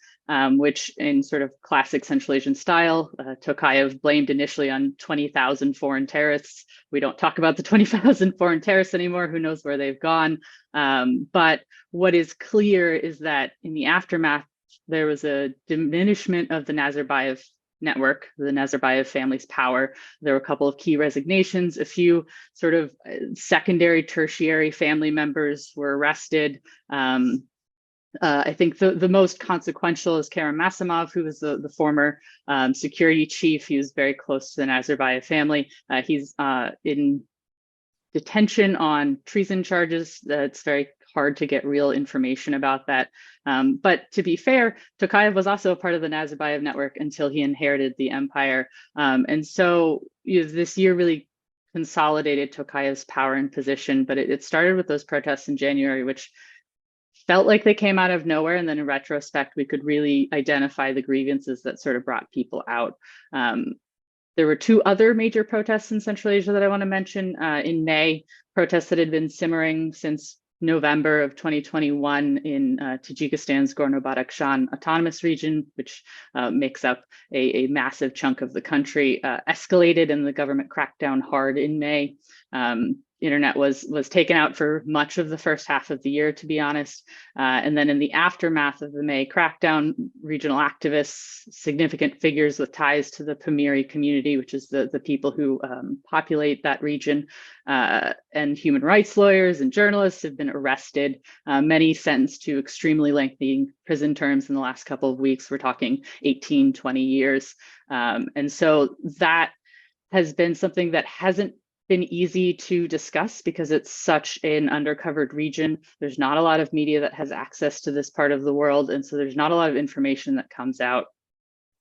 Which in sort of classic Central Asian style, Tokayev blamed initially on 20,000 foreign terrorists. We don't talk about the 20,000 foreign terrorists anymore. Who knows where they've gone? But what is clear is that in the aftermath, there was a diminishment of the Nazarbayev network, the Nazarbayev family's power. There were a couple of key resignations. A few sort of secondary, tertiary family members were arrested. I think the most consequential is Karim Masimov, who was the former security chief. He was very close to the Nazarbayev family. He's in detention on treason charges. It's very hard to get real information about that. But to be fair, Tokayev was also a part of the Nazarbayev network until he inherited the empire. And so this year really consolidated Tokayev's power and position, but it started with those protests in January, which felt like they came out of nowhere. And then in retrospect, we could really identify the grievances that sort of brought people out. There were two other major protests in Central Asia that I want to mention. In May, protests that had been simmering since November of 2021 in Tajikistan's Gorno-Badakhshan autonomous region, which makes up a massive chunk of the country, escalated and the government cracked down hard in May. Internet was taken out for much of the first half of the year, to be honest. And then in the aftermath of the May crackdown, regional activists, significant figures with ties to the Pamiri community, which is the people who populate that region, and human rights lawyers and journalists have been arrested, many sentenced to extremely lengthy prison terms in the last couple of weeks. We're talking 18, 20 years. And so that has been something that hasn't been easy to discuss because it's such an undercovered region. There's not a lot of media that has access to this part of the world. And so there's not a lot of information that comes out.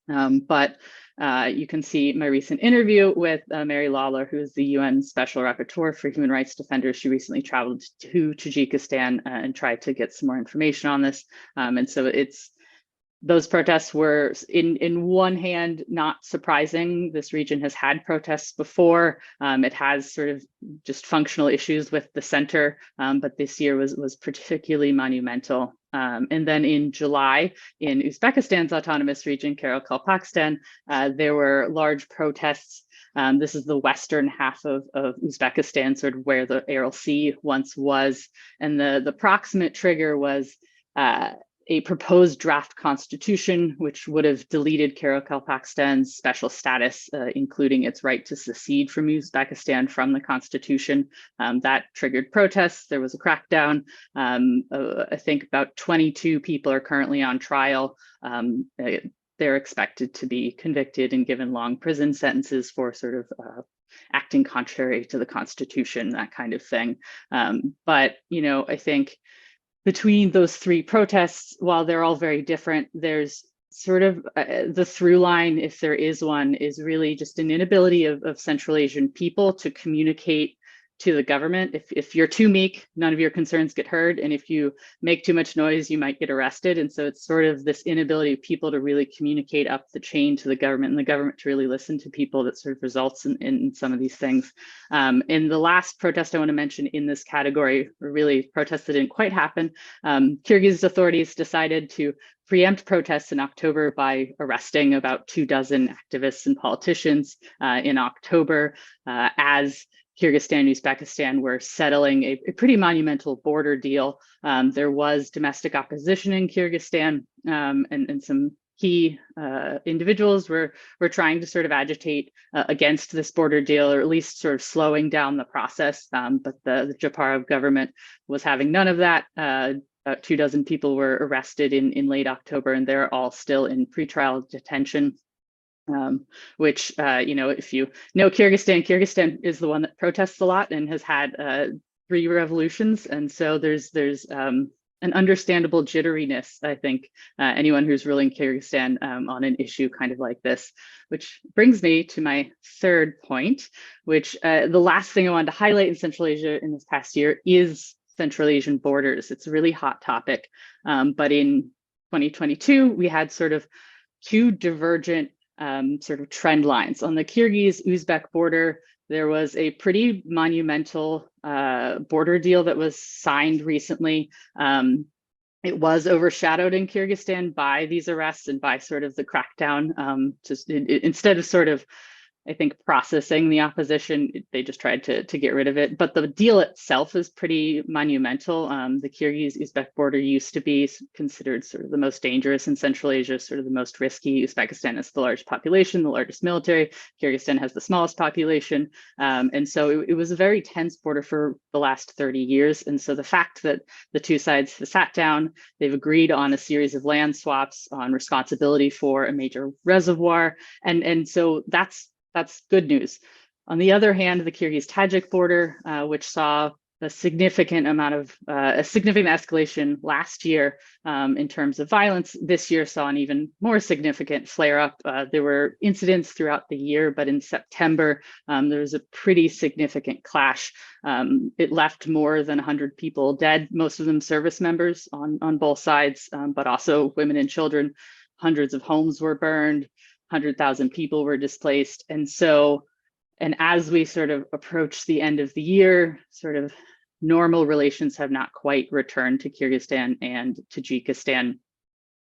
But you can see my recent interview with Mary Lawler, who is the UN Special Rapporteur for Human Rights Defenders. She recently traveled to Tajikistan and tried to get some more information on this. And so those protests were, in one hand, not surprising. This region has had protests before. It has sort of just functional issues with the center, but this year was particularly monumental. And then in July, in Uzbekistan's autonomous region, Karakalpakstan, there were large protests. This is the western half of Uzbekistan, sort of where the Aral Sea once was. And the proximate trigger was a proposed draft constitution, which would have deleted Karakalpakstan's special status, including its right to secede from Uzbekistan from the constitution. That triggered protests. There was a crackdown. I think about 22 people are currently on trial. They're expected to be convicted and given long prison sentences for sort of acting contrary to the constitution, that kind of thing. But, I think between those three protests, while they're all very different, there's sort of the through line, if there is one, is really just an inability of Central Asian people to communicate to the government. If you're too meek, none of your concerns get heard. And if you make too much noise, you might get arrested. And so it's sort of this inability of people to really communicate up the chain to the government and the government to really listen to people that sort of results in some of these things. In the last protest I want to mention in this category, or really protests that didn't quite happen, Kyrgyz authorities decided to preempt protests in October by arresting about 24 activists and politicians in October as Kyrgyzstan and Uzbekistan were settling a pretty monumental border deal. There was domestic opposition in Kyrgyzstan, and some key individuals were trying to sort of agitate against this border deal, or at least sort of slowing down the process. But the Japarov government was having none of that. About 24 people were arrested in late October, and they're all still in pretrial detention. Which, if you know Kyrgyzstan is the one that protests a lot and has had 3 revolutions. And so there's an understandable jitteriness, I think, anyone who's ruling Kyrgyzstan on an issue kind of like this, which brings me to my third point, which the last thing I wanted to highlight in Central Asia in this past year is Central Asian borders. It's a really hot topic. But in 2022, we had sort of 2 divergent sort of trend lines. On the Kyrgyz-Uzbek border, there was a pretty monumental border deal that was signed recently. It was overshadowed in Kyrgyzstan by these arrests and by sort of the crackdown. Instead of sort of I think processing the opposition, they just tried to get rid of it. But the deal itself is pretty monumental. The Kyrgyz-Uzbek border used to be considered sort of the most dangerous in Central Asia, sort of the most risky. Uzbekistan has the largest population, the largest military. Kyrgyzstan has the smallest population. And so it was a very tense border for the last 30 years. And so the fact that the two sides have sat down, they've agreed on a series of land swaps, on responsibility for a major reservoir. And so that's good news. On the other hand, the Kyrgyz-Tajik border, which saw a significant escalation last year in terms of violence, this year saw an even more significant flare up. There were incidents throughout the year, but in September, there was a pretty significant clash. It left more than 100 people dead, most of them service members on both sides, but also women and children. Hundreds of homes were burned, 100,000 people were displaced. And as we sort of approach the end of the year, sort of normal relations have not quite returned to Kyrgyzstan and Tajikistan.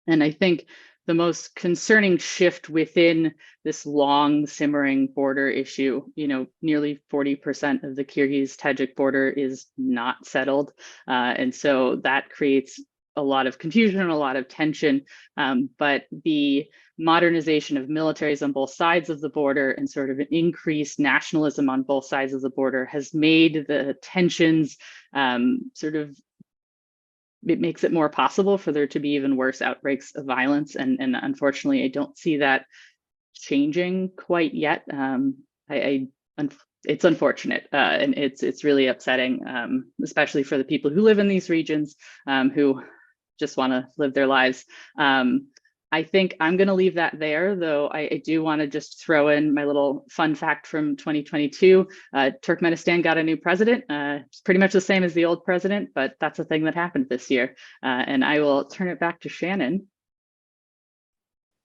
And I think the most concerning shift within this long simmering border issue, nearly 40% of the Kyrgyz-Tajik border is not settled. And so that creates a lot of confusion and a lot of tension, but the modernization of militaries on both sides of the border and sort of an increased nationalism on both sides of the border has made the tensions it makes it more possible for there to be even worse outbreaks of violence. And unfortunately, I don't see that changing quite yet. It's unfortunate and it's really upsetting, especially for the people who live in these regions who just want to live their lives. I think I'm going to leave that there, though I do want to just throw in my little fun fact from 2022. Turkmenistan got a new president. It's pretty much the same as the old president, but that's a thing that happened this year. And I will turn it back to Shannon.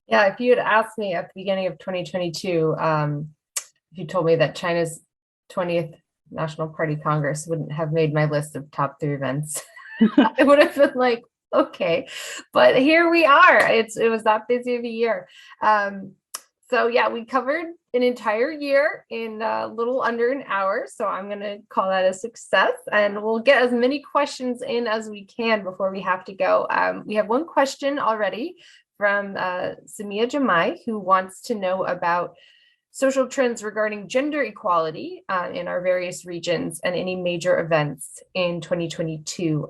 Yeah, if you had asked me at the beginning of 2022, if you told me that China's 20th National Party Congress wouldn't have made my list of top 3 events, I would have been like, okay, but here we are. It was that busy of a year. So yeah, we covered an entire year in a little under an hour. So I'm going to call that a success, and we'll get as many questions in as we can before we have to go. We have one question already from Samia Jamai, who wants to know about social trends regarding gender equality in our various regions and any major events in 2022.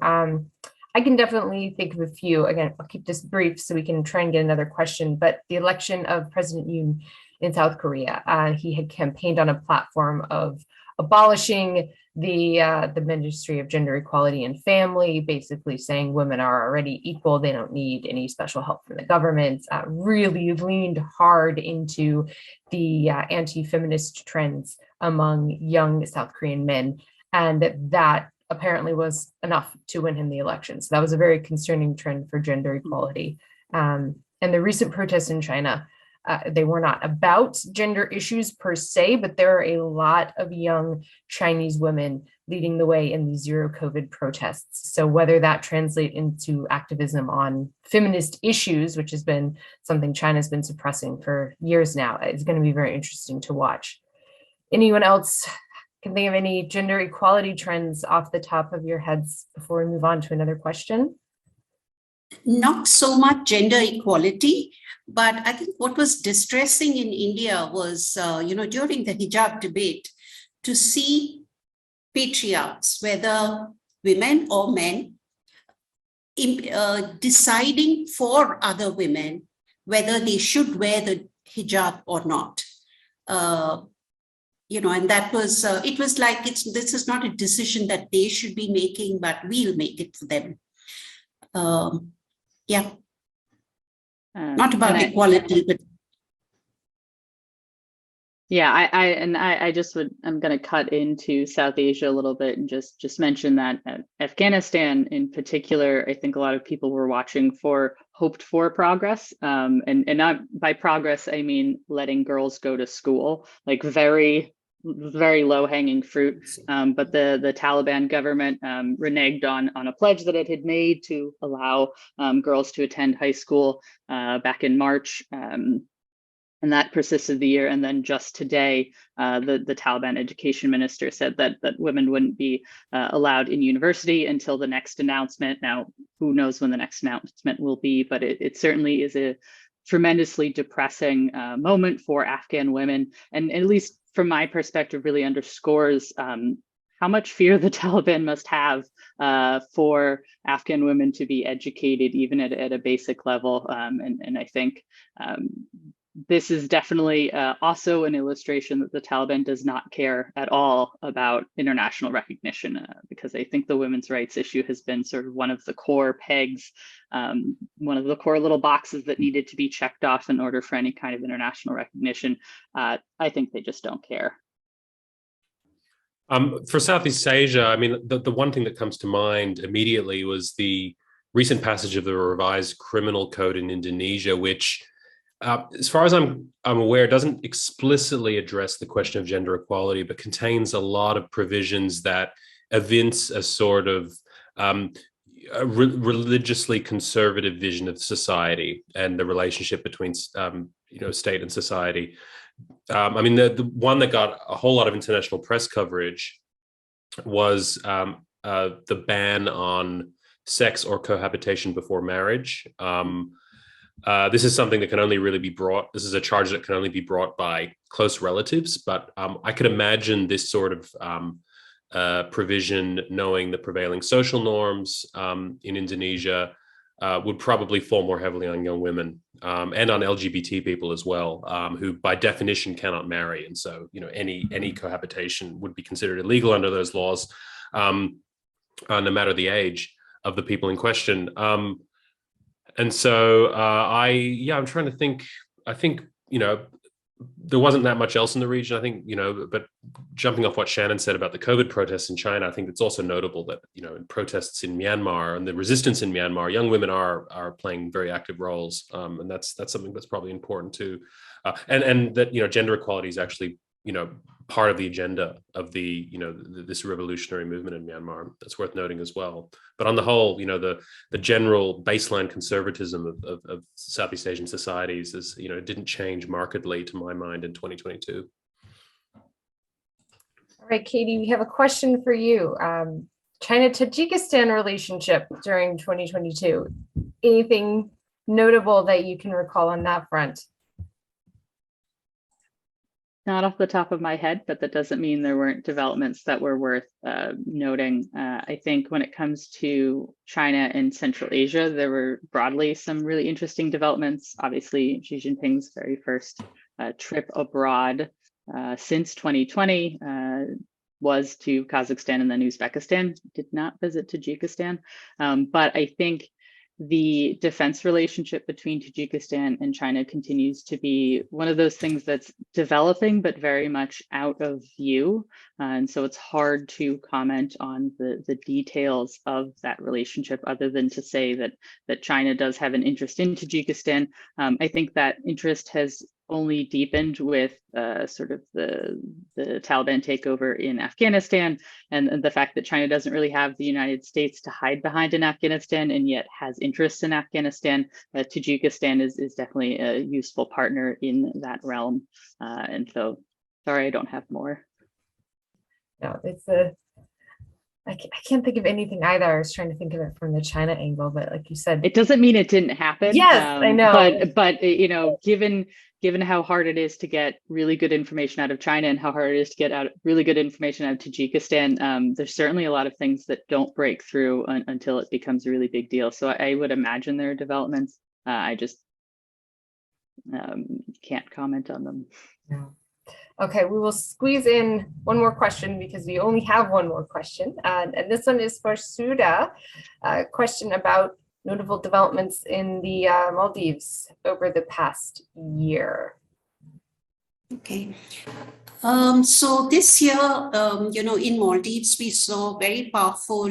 I can definitely think of a few. Again, I'll keep this brief so we can try and get another question, but the election of President Yoon in South Korea, he had campaigned on a platform of abolishing the Ministry of Gender Equality and Family, basically saying women are already equal, they don't need any special help from the government, really leaned hard into the anti-feminist trends among young South Korean men, and that apparently was enough to win him the election. So that was a very concerning trend for gender equality. And the recent protests in China, they were not about gender issues per se, but there are a lot of young Chinese women leading the way in the zero COVID protests. So whether that translates into activism on feminist issues, which has been something China's been suppressing for years now, is going to be very interesting to watch. Anyone else can think of any gender equality trends off the top of your heads before we move on to another question? Not so much gender equality, but I think what was distressing in India was, during the hijab debate, to see patriarchs, whether women or men, deciding for other women whether they should wear the hijab or not. And that was, it was like, this is not a decision that they should be making, but we'll make it for them. Not about equality, but. Yeah, I'm going to cut into South Asia a little bit and just mention that Afghanistan in particular, I think a lot of people were watching for hoped for progress. And not by progress, I mean letting girls go to school, like very low hanging fruit. But the Taliban government reneged on a pledge that it had made to allow girls to attend high school back in March. And that persisted the year. And then just today, the Taliban education minister said that women wouldn't be allowed in university until the next announcement. Now, who knows when the next announcement will be, but it certainly is a tremendously depressing moment for Afghan women. And at least from my perspective, really underscores how much fear the Taliban must have for Afghan women to be educated, even at a basic level. And I think this is definitely also an illustration that the Taliban does not care at all about international recognition, because I think the women's rights issue has been sort of one of the core pegs, one of the core little boxes that needed to be checked off in order for any kind of international recognition. I think they just don't care. For Southeast Asia, I mean, the one thing that comes to mind immediately was the recent passage of the revised criminal code in Indonesia, which, as far as I'm aware, doesn't explicitly address the question of gender equality, but contains a lot of provisions that evince a sort of a religiously conservative vision of society and the relationship between state and society. I mean, the one that got a whole lot of international press coverage was the ban on sex or cohabitation before marriage. This is something that can only really be brought. This is a charge that can only be brought by close relatives. But I could imagine this sort of provision, knowing the prevailing social norms in Indonesia, would probably fall more heavily on young women and on LGBT people as well, who by definition cannot marry, and so any cohabitation would be considered illegal under those laws, no matter the age of the people in question. And so I'm trying to think. I think there wasn't that much else in the region. I think but jumping off what Shannon said about the COVID protests in China, I think it's also notable that in protests in Myanmar and the resistance in Myanmar, young women are playing very active roles, and that's something that's probably important too, and that gender equality is actually part of the agenda of the this revolutionary movement in Myanmar. That's worth noting as well. But on the whole, the general baseline conservatism of Southeast Asian societies is didn't change markedly to my mind in 2022. All right, Katie, we have a question for you. China-Tajikistan relationship during 2022. Anything notable that you can recall on that front? Not off the top of my head, but that doesn't mean there weren't developments that were worth noting. I think when it comes to China and Central Asia, there were broadly some really interesting developments. Obviously, Xi Jinping's very first trip abroad since 2020 was to Kazakhstan and then Uzbekistan. Did not visit Tajikistan, but I think the defense relationship between Tajikistan and China continues to be one of those things that's developing, but very much out of view. And so it's hard to comment on the details of that relationship, other than to say that China does have an interest in Tajikistan. I think that interest has only deepened with sort of the Taliban takeover in Afghanistan, and the fact that China doesn't really have the United States to hide behind in Afghanistan and yet has interests in Afghanistan. Tajikistan is definitely a useful partner in that realm. And so, sorry, I don't have more. No, I can't think of anything either. I was trying to think of it from the China angle, but like you said, it doesn't mean it didn't happen. Yes, I know. But given how hard it is to get really good information out of China and how hard it is to get out really good information out of Tajikistan, there's certainly a lot of things that don't break through until it becomes a really big deal. So I would imagine there are developments. I just can't comment on them. No. Okay, we will squeeze in one more question because we only have one more question. And this one is for Sudha, a question about notable developments in the Maldives over the past year. Okay. So this year, in Maldives, we saw very powerful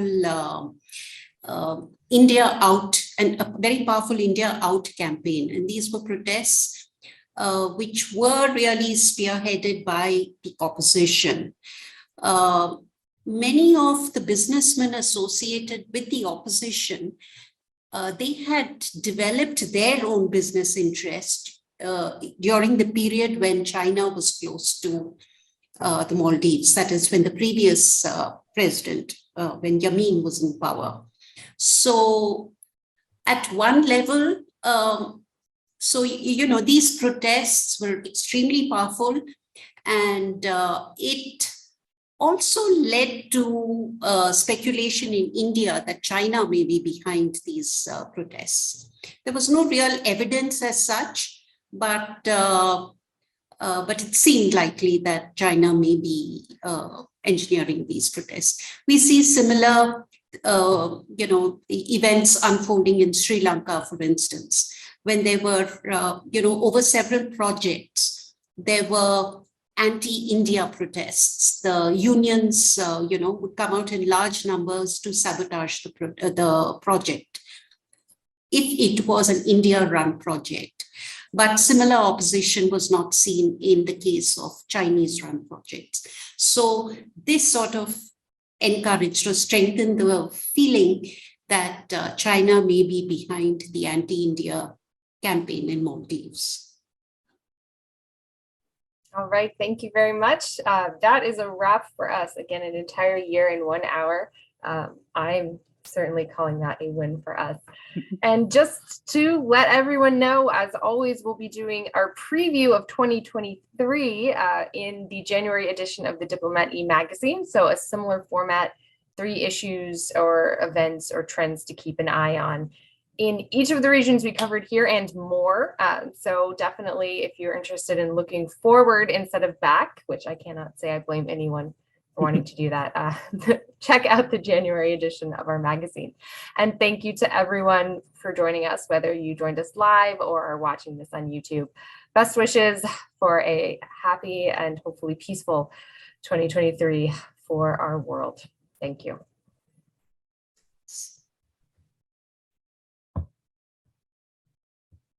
India Out and a very powerful India Out campaign. And these were protests which were really spearheaded by the opposition. Many of the businessmen associated with the opposition, they had developed their own business interest during the period when China was close to the Maldives, that is when the previous president, when Yamin was in power. So at one level, these protests were extremely powerful, and it also led to speculation in India that China may be behind these protests. There was no real evidence as such, but it seemed likely that China may be engineering these protests. We see similar, events unfolding in Sri Lanka, for instance, when there were, over several projects, there were anti-India protests. The unions, would come out in large numbers to sabotage the project if it was an India-run project. But similar opposition was not seen in the case of Chinese-run projects. So this sort of encouraged or strengthened the feeling that China may be behind the anti-India campaign in Maldives. All right, thank you very much. That is a wrap for us. Again, an entire year in 1 hour. I'm certainly calling that a win for us. And just to let everyone know, as always, we'll be doing our preview of 2023 in the January edition of the Diplomat e-magazine. So a similar format, 3 issues or events or trends to keep an eye on in each of the regions we covered here and more. So definitely, if you're interested in looking forward instead of back, which I cannot say I blame anyone for wanting to do that, check out the January edition of our magazine. And thank you to everyone for joining us, whether you joined us live or are watching this on YouTube. Best wishes for a happy and hopefully peaceful 2023 for our world. Thank you.